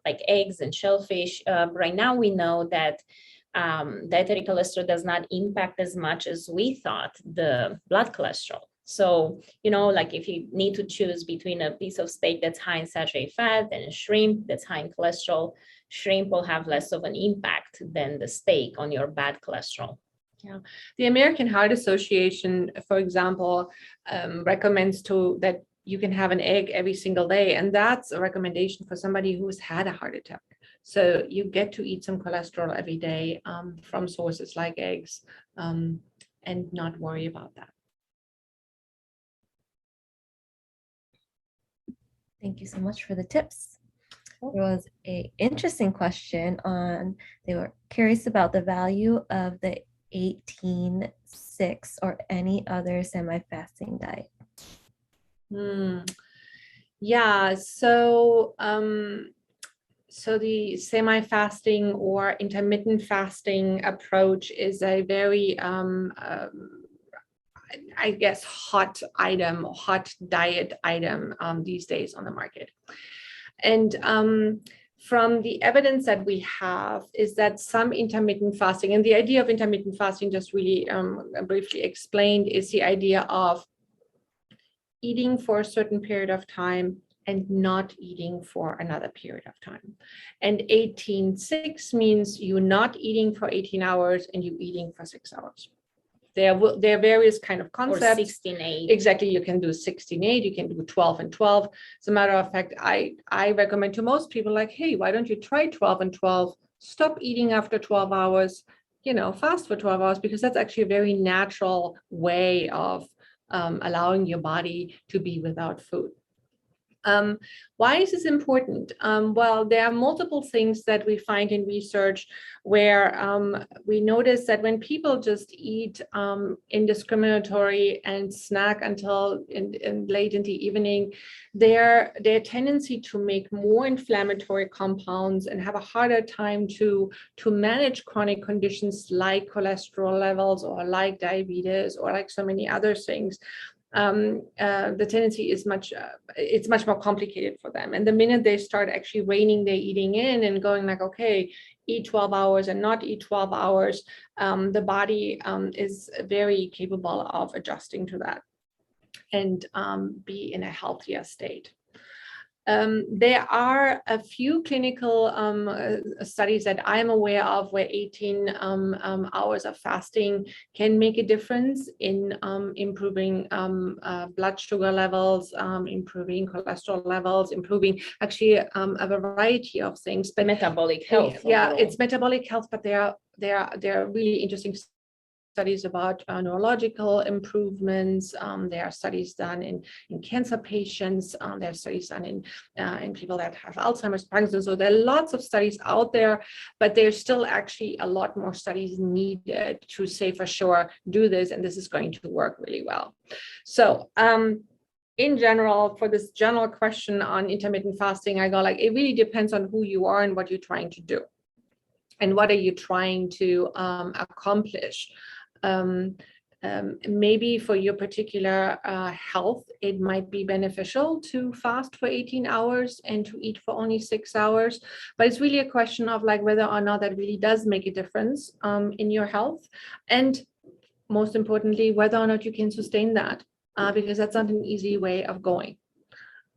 like eggs and shellfish. Right now we know that dietary cholesterol does not impact as much as we thought the blood cholesterol. So, like if you need to choose between a piece of steak that's high in saturated fat and a shrimp that's high in cholesterol, shrimp will have less of an impact than the steak on your bad cholesterol. Yeah, the American Heart Association, for example, recommends that you can have an egg every single day, and that's a recommendation for somebody who's had a heart attack. So you get to eat some cholesterol every day from sources like eggs, and not worry about that. Thank you so much for the tips. There was an interesting question they were curious about the value of the 18-6 or any other semi-fasting diet. Yeah, so the semi-fasting or intermittent fasting approach is a very I guess hot diet item these days on the market. And from the evidence that we have is that some intermittent fasting, and the idea of intermittent fasting, just really briefly explained, is the idea of eating for a certain period of time and not eating for another period of time. And 18-6 means you're not eating for 18 hours and you're eating for 6 hours. There are various kind of concepts. Or 16-8. Exactly, you can do 16-8, you can do 12 and 12. As a matter of fact, I recommend to most people, like, hey, why don't you try 12 and 12? Stop eating after 12 hours, fast for 12 hours, because that's actually a very natural way of allowing your body to be without food. Why is this important? Well, there are multiple things that we find in research where we notice that when people just eat indiscriminatory and snack until late in the evening, their tendency to make more inflammatory compounds and have a harder time to manage chronic conditions like cholesterol levels or like diabetes or like so many other things. The tendency is it's much more complicated for them. And the minute they start actually reining their eating in and going like, okay, eat 12 hours and not eat 12 hours, the body is very capable of adjusting to that and be in a healthier state. There are a few clinical studies that I'm aware of where 18 hours of fasting can make a difference in improving blood sugar levels, improving cholesterol levels, improving actually a variety of things. But metabolic health. Yeah, overall. it's metabolic health, but there are really interesting studies about neurological improvements. There are studies done in cancer patients. There are studies done in people that have Alzheimer's, Parkinson's. So there are lots of studies out there, but there's still actually a lot more studies needed to say for sure, do this, and this is going to work really well. So in general, for this general question on intermittent fasting, I go like, it really depends on who you are and what you're trying to do. And what are you trying to accomplish? Maybe for your particular health, it might be beneficial to fast for 18 hours and to eat for only 6 hours. But it's really a question of like whether or not that really does make a difference in your health. And most importantly, whether or not you can sustain that. because that's not an easy way of going.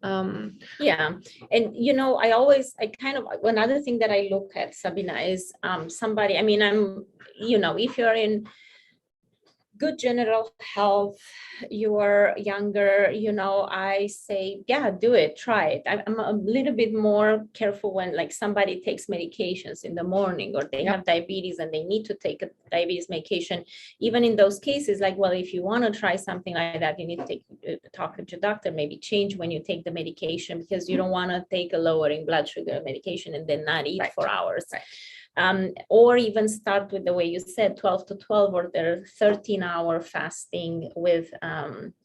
Yeah, and I kind of, another thing that I look at, Sabina, is somebody, I mean, if you're in good general health, you're younger, I say, yeah, do it, try it. I'm a little bit more careful when like somebody takes medications in the morning, or they have diabetes and they need to take a diabetes medication. Even in those cases, like, well, if you want to try something like that, you need to talk to your doctor, maybe change when you take the medication, because you don't want to take a lowering blood sugar medication and then not eat for hours. Or even start with the way you said, 12 to 12, or the 13-hour fasting with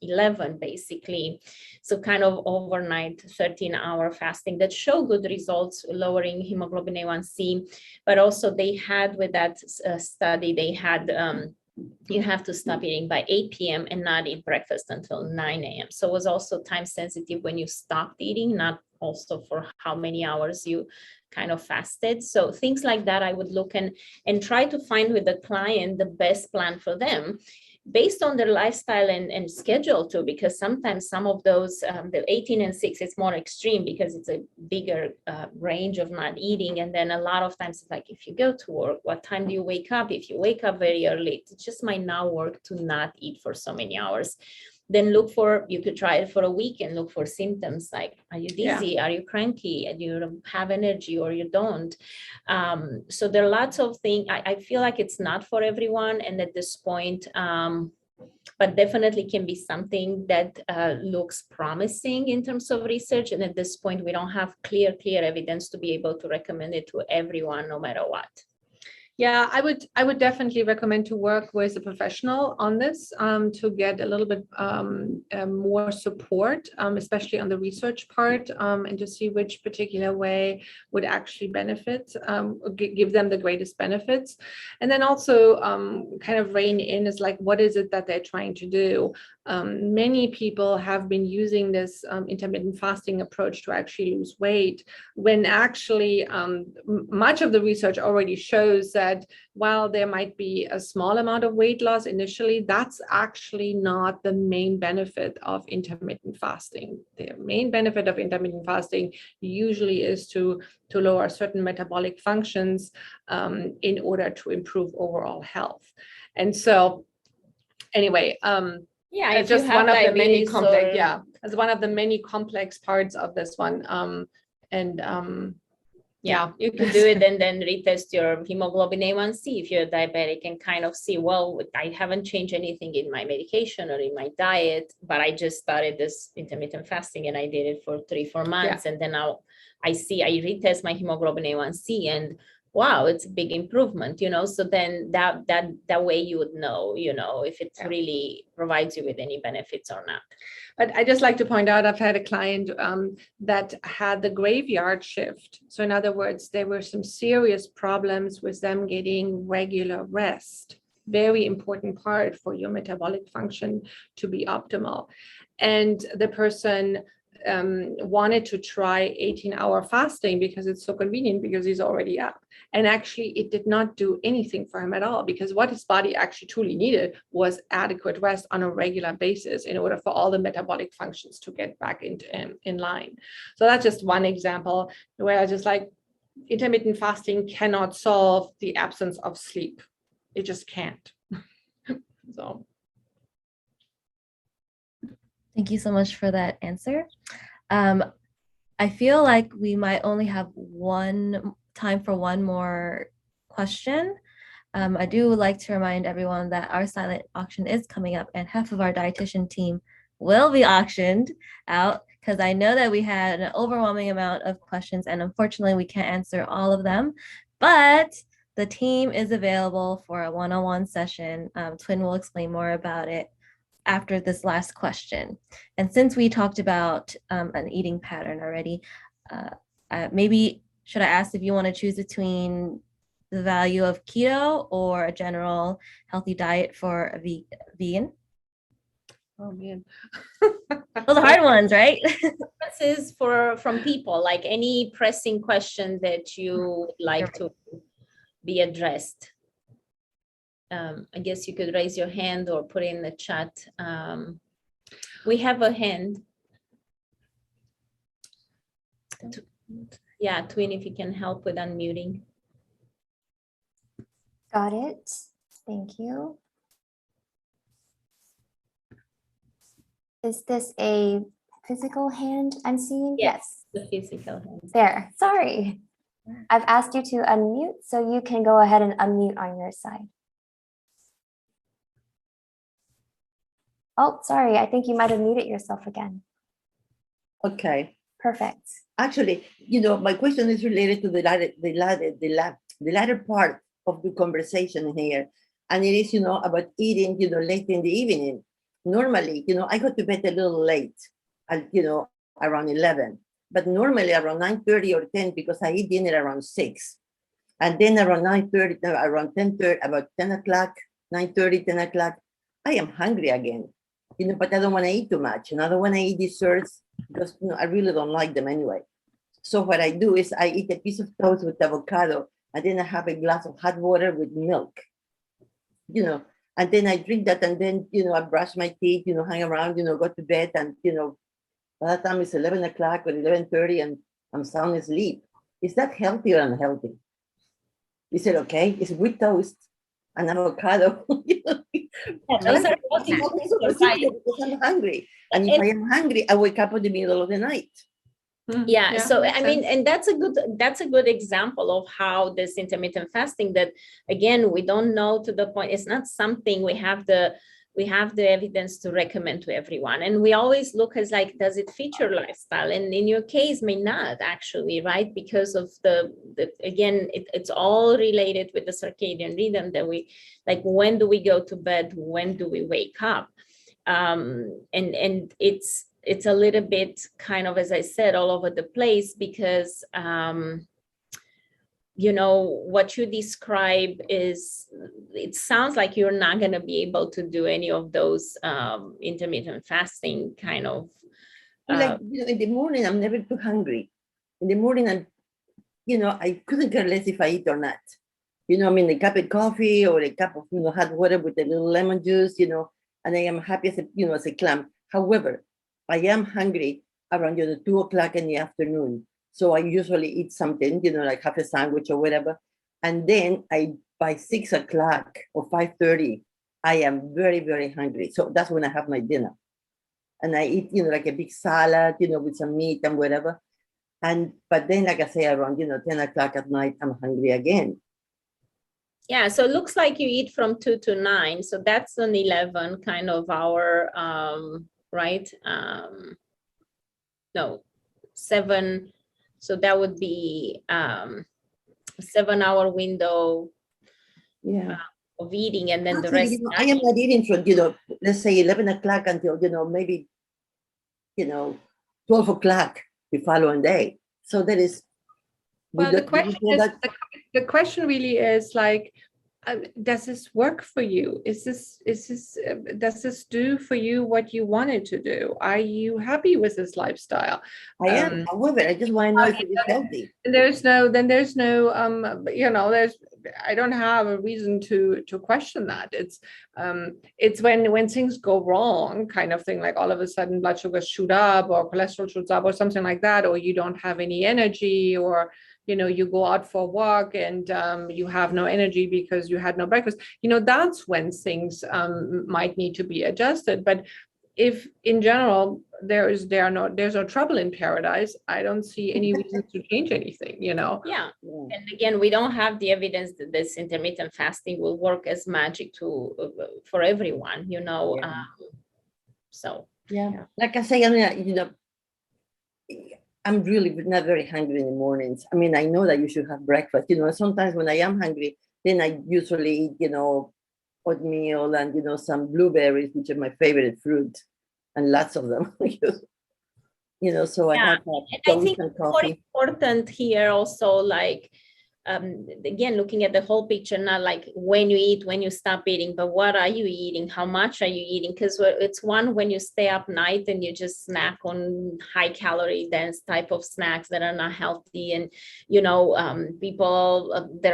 11, basically. So kind of overnight 13-hour fasting that show good results, lowering hemoglobin A1C. But also they had with that study, they had you have to stop eating by 8 p.m. and not eat breakfast until 9 a.m. So it was also time sensitive when you stopped eating, not also for how many hours you kind of fasted. So things like that, I would look and try to find with the client the best plan for them based on their lifestyle and schedule too, because sometimes some of those, the 18 and 6, it's more extreme because it's a bigger range of not eating. And then a lot of times it's like, if you go to work, what time do you wake up? If you wake up very early, it just might not work to not eat for so many hours. Then you could try it for a week and look for symptoms like, are you dizzy? Are you cranky? Do you have energy or you don't? So there are lots of things. I feel like it's not for everyone. And at this point, but definitely can be something that looks promising in terms of research. And at this point, we don't have clear evidence to be able to recommend it to everyone, no matter what. Yeah, I would definitely recommend to work with a professional on this to get a little bit more support, especially on the research part, and to see which particular way would actually benefit, give them the greatest benefits. And then also kind of rein in is like, what is it that they're trying to do? Many people have been using this intermittent fasting approach to actually lose weight, when actually much of the research already shows that while there might be a small amount of weight loss initially, that's actually not the main benefit of intermittent fasting. The main benefit of intermittent fasting usually is to lower certain metabolic functions in order to improve overall health. And so anyway, yeah, it's just one of the many complex, as one of the many complex parts of this one. Yeah, you can do it and then retest your hemoglobin A1C if you're diabetic and kind of see, well, I haven't changed anything in my medication or in my diet, but I just started this intermittent fasting and I did it for 3-4 months. And then now I retest my hemoglobin A1C and wow, it's a big improvement, so then that way you would know, if it really provides you with any benefits or not. But I just like to point out, I've had a client that had the graveyard shift. So in other words, there were some serious problems with them getting regular rest. Very important part for your metabolic function to be optimal. And the person wanted to try 18-hour fasting because it's so convenient, because he's already up. And actually it did not do anything for him at all, because what his body actually truly needed was adequate rest on a regular basis in order for all the metabolic functions to get back in line. So that's just one example where I just like, intermittent fasting cannot solve the absence of sleep. It just can't. So. Thank you so much for that answer. I feel like we might only have time for one more question. I do like to remind everyone that our silent auction is coming up and half of our dietitian team will be auctioned out, because I know that we had an overwhelming amount of questions and unfortunately we can't answer all of them, but the team is available for a one-on-one session. Twin will explain more about it after this last question. And since we talked about an eating pattern already, maybe should I ask if you want to choose between the value of keto or a general healthy diet for a vegan? Oh man. Those are hard ones, right? This is from people, like any pressing question that you would like to be addressed. I guess you could raise your hand or put in the chat. We have a hand. Yeah, Twin, if you can help with unmuting. Got it. Thank you. Is this a physical hand I'm seeing? Yes. The physical hand. There, sorry. I've asked you to unmute, so you can go ahead and unmute on your side. Oh, sorry, I think you might have muted yourself again. Okay. Perfect. Actually, my question is related to the latter part of the conversation here. And it is, about eating, late in the evening. Normally, I go to bed a little late, around 11. But normally around 9:30 or 10, because I eat dinner around 6. And then around 9:30, around 10:30, about 10 o'clock, 9:30, 10 o'clock, I am hungry again. But I don't want to eat too much. And I don't want to eat desserts because I really don't like them anyway. So what I do is I eat a piece of toast with avocado, and then I have a glass of hot water with milk, and then I drink that, and then, I brush my teeth, hang around, go to bed, and, by the time it's 11 o'clock or 11:30 and I'm sound asleep. Is that healthy or unhealthy? Is it okay? It's with toast and avocado. Those are both important, right? Because I'm hungry. And if I am hungry, I wake up in the middle of the night. Yeah, so makes I mean, sense. and that's a good example of how this intermittent fasting, that again, we don't know to the point, it's not something we have the evidence to recommend to everyone. And we always look as like, does it fit your lifestyle? And in your case, may not actually, right? Because of again, it's all related with the circadian rhythm that we, like, when do we go to bed? When do we wake up? And it's a little bit kind of, as I said, all over the place, because what you describe is, it sounds like you're not going to be able to do any of those intermittent fasting kind of. In the morning, I'm never too hungry. In the morning, I couldn't care less if I eat or not. A cup of coffee or a cup of, hot water with a little lemon juice, and I am happy as a clam. However, I am hungry around 2 o'clock in the afternoon. So I usually eat something, like half a sandwich or whatever. And then by 6 o'clock or 5:30, I am very, very hungry. So that's when I have my dinner. And I eat, like a big salad, with some meat and whatever. But then, like I say, around, 10 o'clock at night, I'm hungry again. Yeah, so it looks like you eat from 2 to 9. So that's an 11 kind of hour, right? No, 7. So that would be a 7-hour window of eating, and then the rest. I am not eating from, let's say 11 o'clock until, maybe, 12 o'clock the following day. So that is. Well, the question really is like, does this work for you? Does this do for you what you wanted to do? Are you happy with this lifestyle? I am. However, I just want to know if it is healthy. I don't have a reason to question that. It's when things go wrong, kind of thing, like all of a sudden blood sugars shoot up or cholesterol shoots up or something like that, or you don't have any energy, or you go out for a walk and you have no energy because you had no breakfast. That's when things might need to be adjusted. But if in general there's no trouble in paradise, I don't see any reason to change anything. Yeah. And again, we don't have the evidence that this intermittent fasting will work as magic for everyone. So yeah, like I say, I'm really not very hungry in the mornings. I know that you should have breakfast. Sometimes when I am hungry, then I usually eat, oatmeal and, some blueberries, which are my favorite fruit, and lots of them. So I have and I think and more coffee. important here also, like, again, looking at the whole picture, not like when you eat, when you stop eating, but what are you eating? How much are you eating? Because it's one, when you stay up night and you just snack on high calorie dense type of snacks that are not healthy. And, there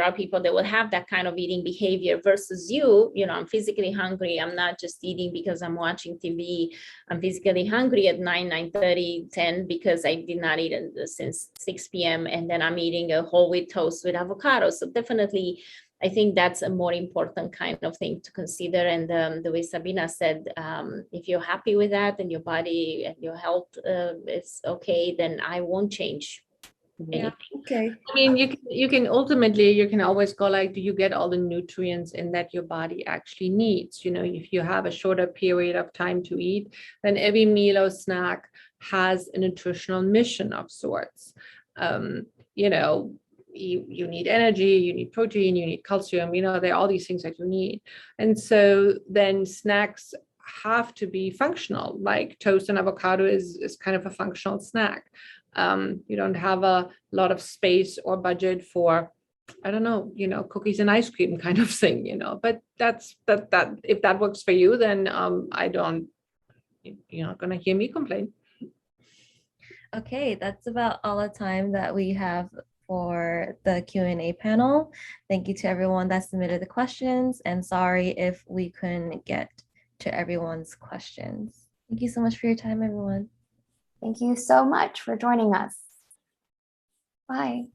are people that will have that kind of eating behavior versus I'm physically hungry. I'm not just eating because I'm watching TV. I'm physically hungry at 9:30, 10 because I did not eat since 6 p.m. And then I'm eating a whole wheat toast with avocado. So definitely, I think that's a more important kind of thing to consider. And the way Sabina said, if you're happy with that and your body and your health is okay, then I won't change anything. Okay. I mean, you can ultimately, you can always go like, do you get all the nutrients in that your body actually needs? If you have a shorter period of time to eat, then every meal or snack has a nutritional mission of sorts. You need energy, you need protein, you need calcium, there are all these things that you need. And so then snacks have to be functional, like toast and avocado is kind of a functional snack. You don't have a lot of space or budget for, I don't know, cookies and ice cream kind of thing, but that's that if that works for you, then you're not going to hear me complain. Okay, that's about all the time that we have for the Q&A panel. Thank you to everyone that submitted the questions, and sorry if we couldn't get to everyone's questions. Thank you so much for your time, everyone. Thank you so much for joining us. Bye.